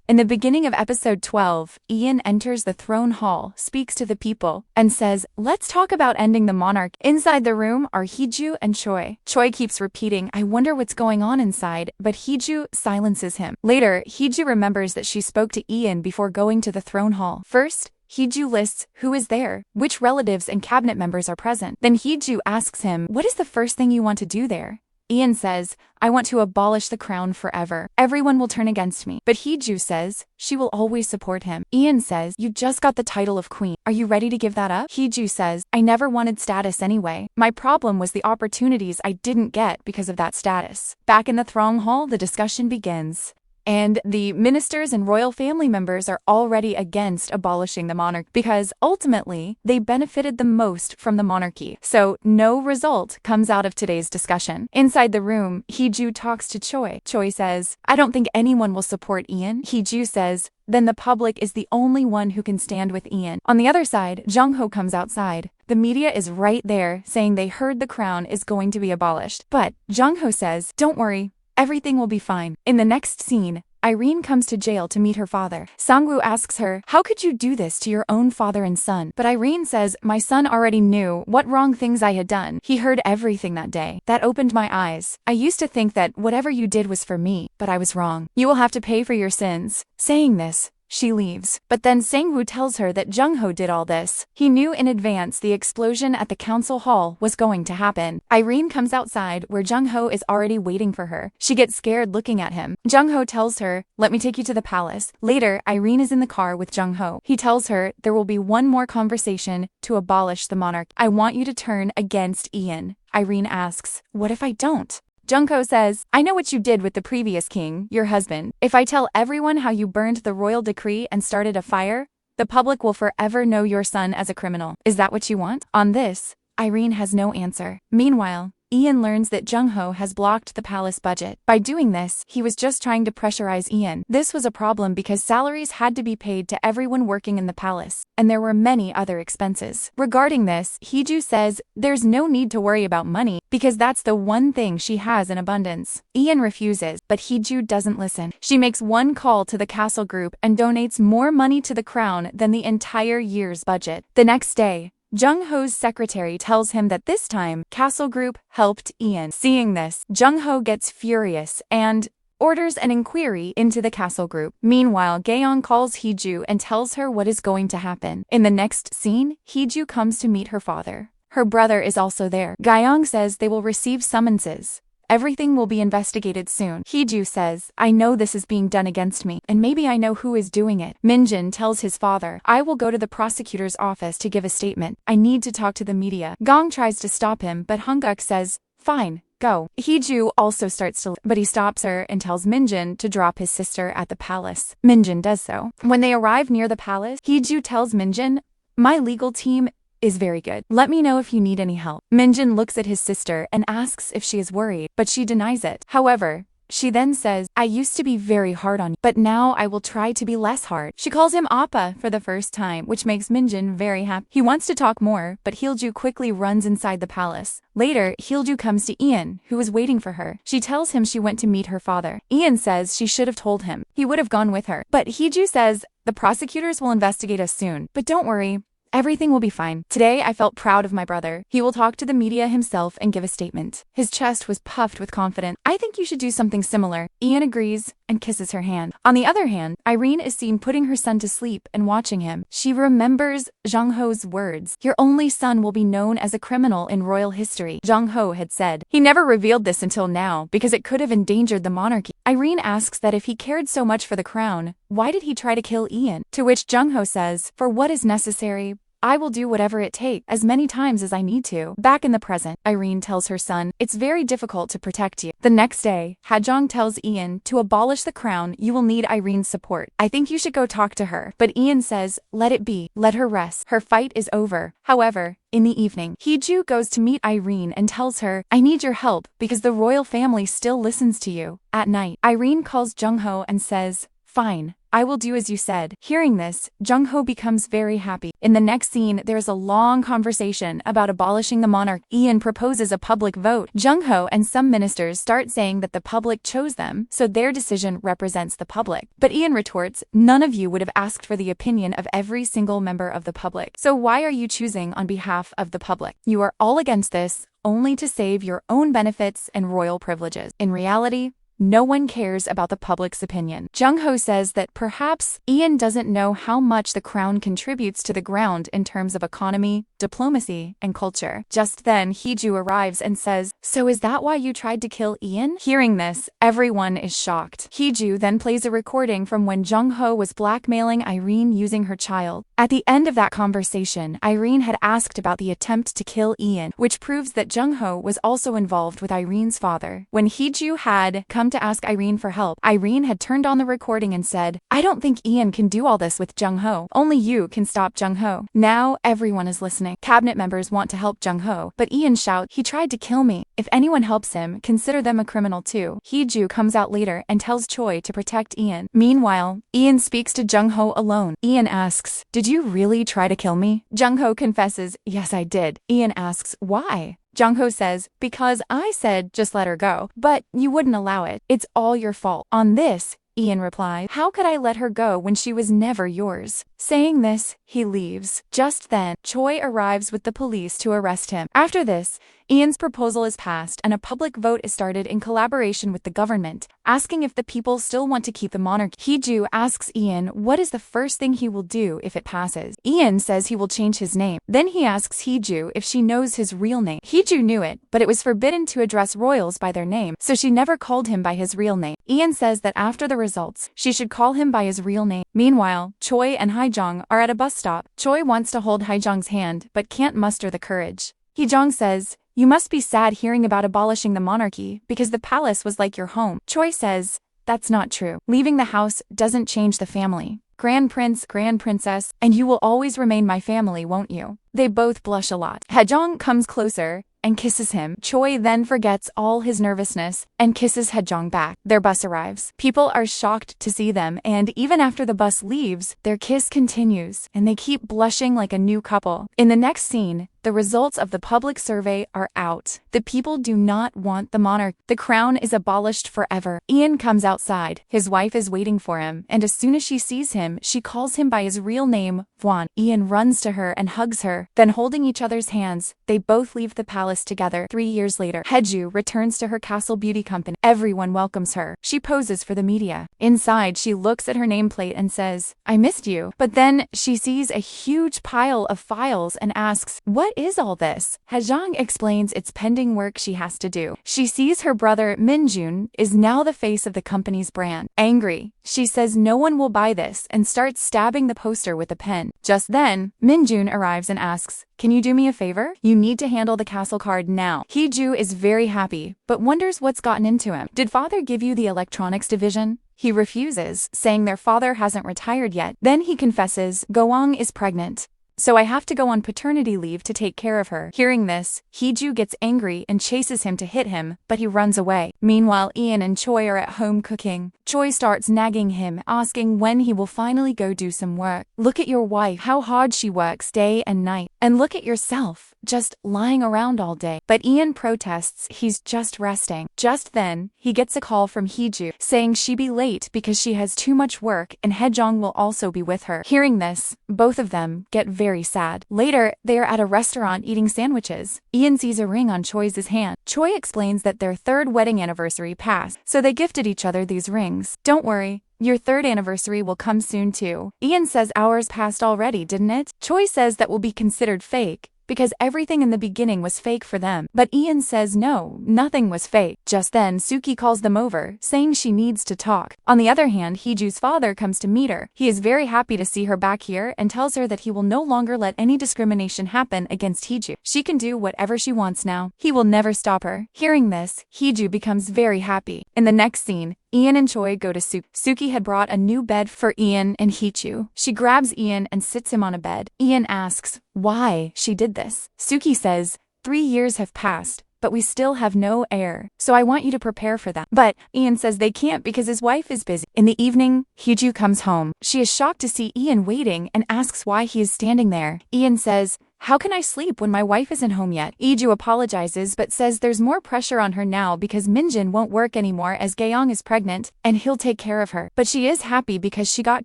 In the beginning of episode 12, Ian enters the throne hall, speaks to the people, and says, "Let's talk about ending the monarchy." Inside the room are Heeju and Choi. Choi keeps repeating, "I wonder what's going on inside," but Heeju silences him. Later, Heeju remembers that she spoke to Ian before going to the throne hall. First, Heeju lists who is there, which relatives and cabinet members are present. Then Heeju asks him, "What is the first thing you want to do there?" Ian says, "I want to abolish the crown forever. Everyone will turn against me." But Heeju says she will always support him. Ian says, "You just got the title of queen. Are you ready to give that up?" Heeju says, "I never wanted status anyway. My problem was the opportunities I didn't get because of that status." Back in the throne hall, the discussion begins. And the ministers and royal family members are already against abolishing the monarchy because ultimately they benefited the most from the monarchy. So no result comes out of today's discussion. Inside the room, Heeju talks to Choi. Choi says, "I don't think anyone will support Ian." Heeju says, "Then the public is the only one who can stand with Ian." On the other side, Jung-ho comes outside. The media is right there saying they heard the crown is going to be abolished. But Jung-ho says, "Don't worry. Everything will be fine." In the next scene, Irene comes to jail to meet her father. Sang-woo asks her, "How could you do this to your own father and son?" But Irene says, "My son already knew what wrong things I had done. He heard everything that day. That opened my eyes. I used to think that whatever you did was for me, but I was wrong. You will have to pay for your sins." Saying this, she leaves. But then Sang-woo tells her that Jung-ho did all this. He knew in advance the explosion at the council hall was going to happen. Irene comes outside where Jung-ho is already waiting for her. She gets scared looking at him. Jung-ho tells her, "Let me take you to the palace." Later, Irene is in the car with Jung-ho. He tells her there will be one more conversation to abolish the monarchy. "I want you to turn against Ian." Irene asks, "What if I don't?" Jung-ho says, "I know what you did with the previous king, your husband. If I tell everyone how you burned the royal decree and started a fire, the public will forever know your son as a criminal. Is that what you want?" On this, Irene has no answer. Meanwhile, Ian learns that Jung-ho has blocked the palace budget. By doing this, he was just trying to pressurize Ian. This was a problem because salaries had to be paid to everyone working in the palace, and there were many other expenses. Regarding this, Heeju says there's no need to worry about money because that's the one thing she has in abundance. Ian refuses, but Heeju doesn't listen. She makes one call to the castle group and donates more money to the crown than the entire year's budget. The next day, Jung-ho's secretary tells him that this time, Castle Group helped Ian. Seeing this, Jung-ho gets furious and orders an inquiry into the Castle Group. Meanwhile, Gaeong calls Heeju and tells her what is going to happen. In the next scene, Heeju comes to meet her father. Her brother is also there. Gaeong says they will receive summonses. Everything will be investigated soon. Heeju says, "I know this is being done against me, and maybe I know who is doing it." Minjin tells his father, "I will go to the prosecutor's office to give a statement. I need to talk to the media." Gong tries to stop him, but Honguk says, "Fine, go." Heeju also starts to, but he stops her and tells Minjin to drop his sister at the palace. Minjin does so. When they arrive near the palace, Heeju tells Minjin, "My legal team is very good. Let me know if you need any help." Minjin looks at his sister and asks if she is worried, but she denies it. However, she then says, "I used to be very hard on you, but now I will try to be less hard." She calls him Appa for the first time, which makes Minjin very happy. He wants to talk more, but Heeju quickly runs inside the palace. Later, Heeju comes to Ian, who is waiting for her. She tells him she went to meet her father. Ian says she should have told him. He would have gone with her. But Heeju says, "The prosecutors will investigate us soon, but don't worry. Everything will be fine. Today, I felt proud of my brother. He will talk to the media himself and give a statement." His chest was puffed with confidence. "I think you should do something similar." Ian agrees and kisses her hand. On the other hand, Irene is seen putting her son to sleep and watching him. She remembers Jung-ho's words. "Your only son will be known as a criminal in royal history," Jung-ho had said. He never revealed this until now because it could have endangered the monarchy. Irene asks that if he cared so much for the crown, why did he try to kill Ian? To which Jung-ho says, "For what is necessary, I will do whatever it takes, as many times as I need to." Back in the present, Irene tells her son, "It's very difficult to protect you." The next day, Hajong tells Ian, "To abolish the crown, you will need Irene's support. I think you should go talk to her." But Ian says, "Let it be. Let her rest. Her fight is over." However, in the evening, Heeju goes to meet Irene and tells her, "I need your help because the royal family still listens to you." At night, Irene calls Jung-ho and says, "Fine. I will do as you said. Hearing this, Jung-ho becomes very happy. In the next scene, there's a long conversation about abolishing the monarch. Ian proposes a public vote. Jung-ho and some ministers start saying that the public chose them, so their decision represents the public. But Ian retorts, none of you would have asked for the opinion of every single member of the public. So why are you choosing on behalf of the public? You are all against this, only to save your own benefits and royal privileges. In reality, no one cares about the public's opinion. Jung-ho says that perhaps Ian doesn't know how much the crown contributes to the ground in terms of economy, diplomacy, and culture. Just then, Heeju arrives and says, so is that why you tried to kill Ian? Hearing this, everyone is shocked. Heeju then plays a recording from when Jung-ho was blackmailing Irene using her child. At the end of that conversation, Irene had asked about the attempt to kill Ian, which proves that Jung-ho was also involved with Irene's father. When Heeju had come to ask Irene for help, Irene had turned on the recording and said, I don't think Ian can do all this with Jung-ho. Only you can stop Jung-ho. Now everyone is listening. Cabinet members want to help Jung-ho, but Ian shouts, he tried to kill me. If anyone helps him, consider them a criminal too. Heeju comes out later and tells Choi to protect Ian. Meanwhile, Ian speaks to Jung-ho alone. Ian asks, did you really try to kill me? Jung-ho confesses, yes I did. Ian asks, why? Jung-ho says, because I said just let her go, but you wouldn't allow it. It's all your fault. On this, Ian replied, how could I let her go when she was never yours? Saying this, he leaves. Just then, Choi arrives with the police to arrest him. After this, Ian's proposal is passed and a public vote is started in collaboration with the government, asking if the people still want to keep the monarchy. Heeju asks Ian what is the first thing he will do if it passes. Ian says he will change his name. Then he asks Heeju if she knows his real name. Heeju knew it, but it was forbidden to address royals by their name, so she never called him by his real name. Ian says that after the results, she should call him by his real name. Meanwhile, Choi and Haejong are at a bus stop. Choi wants to hold Haejong's hand, but can't muster the courage. Haejong says, you must be sad hearing about abolishing the monarchy because the palace was like your home. Choi says, that's not true. Leaving the house doesn't change the family. Grand Prince, Grand Princess, and you will always remain my family, won't you? They both blush a lot. Haejong comes closer and kisses him. Choi then forgets all his nervousness and kisses Haejong back. Their bus arrives. People are shocked to see them, and even after the bus leaves, their kiss continues, and they keep blushing like a new couple. In the next scene, the results of the public survey are out. The people do not want the monarch. The crown is abolished forever. Ian comes outside. His wife is waiting for him, and as soon as she sees him, she calls him by his real name, Hwan. Ian runs to her and hugs her. Then holding each other's hands, they both leave the palace together. 3 years later, Heeju returns to her castle beauty company. Everyone welcomes her. She poses for the media. Inside, she looks at her nameplate and says, I missed you. But then she sees a huge pile of files and asks, what is all this? Haejong explains it's pending work she has to do. She sees her brother Minjun is now the face of the company's brand. Angry, she says no one will buy this and starts stabbing the poster with a pen. Just then, Minjun arrives and asks, can you do me a favor? You need to handle the castle card now. Heeju is very happy, but wonders what's gotten into him. Did father give you the electronics division? He refuses, saying their father hasn't retired yet. Then he confesses Goang is pregnant. So I have to go on paternity leave to take care of her. Hearing this, Heeju gets angry and chases him to hit him, but he runs away. Meanwhile, Ian and Choi are at home cooking. Choi starts nagging him, asking when he will finally go do some work. Look at your wife, how hard she works day and night. And look at yourself, just lying around all day. But Ian protests he's just resting. Just then, he gets a call from Heeju, saying she be late because she has too much work and Haejong will also be with her. Hearing this, both of them get very sad. Later, they are at a restaurant eating sandwiches. Ian sees a ring on Choi's hand. Choi explains that their 3rd wedding anniversary passed, so they gifted each other these rings. Don't worry, your 3rd anniversary will come soon too. Ian says ours passed already, didn't it? Choi says that will be considered fake, because everything in the beginning was fake for them. But Ian says no, nothing was fake. Just then, Suki calls them over, saying she needs to talk. On the other hand, Heeju's father comes to meet her. He is very happy to see her back here and tells her that he will no longer let any discrimination happen against Heeju. She can do whatever she wants now. He will never stop her. Hearing this, Heeju becomes very happy. In the next scene, Ian and Choi go to Suki. Suki had brought a new bed for Ian and Heeju. She grabs Ian and sits him on a bed. Ian asks why she did this. Suki says, 3 years have passed, but we still have no heir, so I want you to prepare for that. But Ian says they can't because his wife is busy. In the evening, Heeju comes home. She is shocked to see Ian waiting and asks why he is standing there. Ian says, "How can I sleep when my wife isn't home yet?" Heeju apologizes but says there's more pressure on her now because Minjin won't work anymore as Gaeong is pregnant and he'll take care of her. But she is happy because she got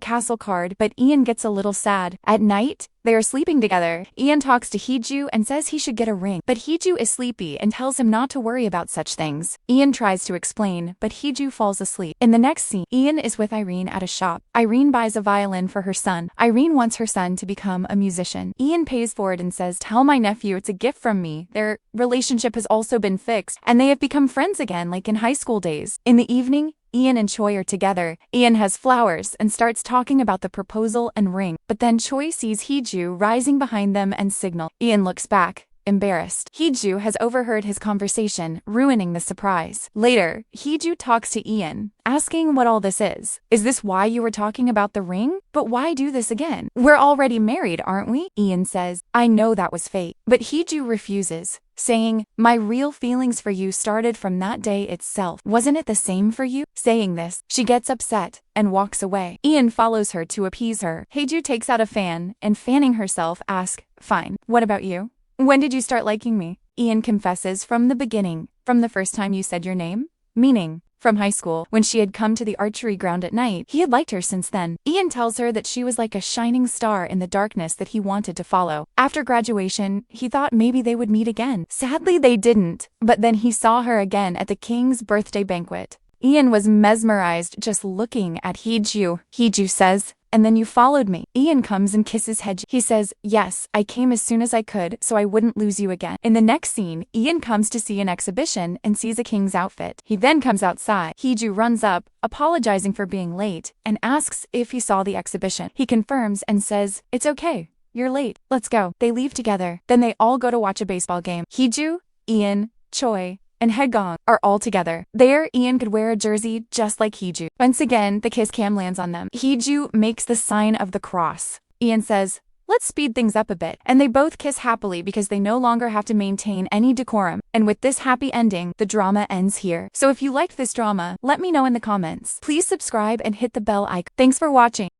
castle card, but Ian gets a little sad. At night, they are sleeping together. Ian talks to Heeju and says he should get a ring, but Heeju is sleepy and tells him not to worry about such things. Ian tries to explain, but Heeju falls asleep. In the next scene, Ian is with Irene at a shop. Irene buys a violin for her son. Irene wants her son to become a musician. Ian pays for it and says, "Tell my nephew it's a gift from me." Their relationship has also been fixed, and they have become friends again like in high school days. In the evening, Ian and Choi are together. Ian has flowers and starts talking about the proposal and ring, but then Choi sees Heeju rising behind them and signal. Ian looks back, embarrassed. Heeju has overheard his conversation, ruining the surprise. Later, Heeju talks to Ian, asking what all this is. "Is this why you were talking about the ring? But why do this again? We're already married, aren't we?" Ian says, "I know that was fate." But Heeju refuses, saying, "My real feelings for you started from that day itself. Wasn't it the same for you?" Saying this, she gets upset and walks away. Ian follows her to appease her. Heeju takes out a fan and, fanning herself, asks, "Fine, what about you? When did you start liking me?" Ian confesses, "From the beginning, from the first time you said your name," meaning from high school. When she had come to the archery ground at night, he had liked her since then. Ian tells her that she was like a shining star in the darkness that he wanted to follow. After graduation, he thought maybe they would meet again. Sadly, they didn't, but then he saw her again at the king's birthday banquet. Ian was mesmerized just looking at Heeju. Heeju says, "And then you followed me." Ian comes and kisses Heeju. He says, "Yes, I came as soon as I could so I wouldn't lose you again." In the next scene, Ian comes to see an exhibition and sees a king's outfit. He then comes outside. Heeju runs up, apologizing for being late, and asks if he saw the exhibition. He confirms and says, "It's okay. You're late. Let's go." They leave together. Then they all go to watch a baseball game. Heeju, Ian, Choi, and Haegong are all together. There, Ian could wear a jersey just like Heeju. Once again, the kiss cam lands on them. Heeju makes the sign of the cross. Ian says, "Let's speed things up a bit." And they both kiss happily because they no longer have to maintain any decorum. And with this happy ending, the drama ends here. So if you liked this drama, let me know in the comments. Please subscribe and hit the bell icon. Thanks for watching.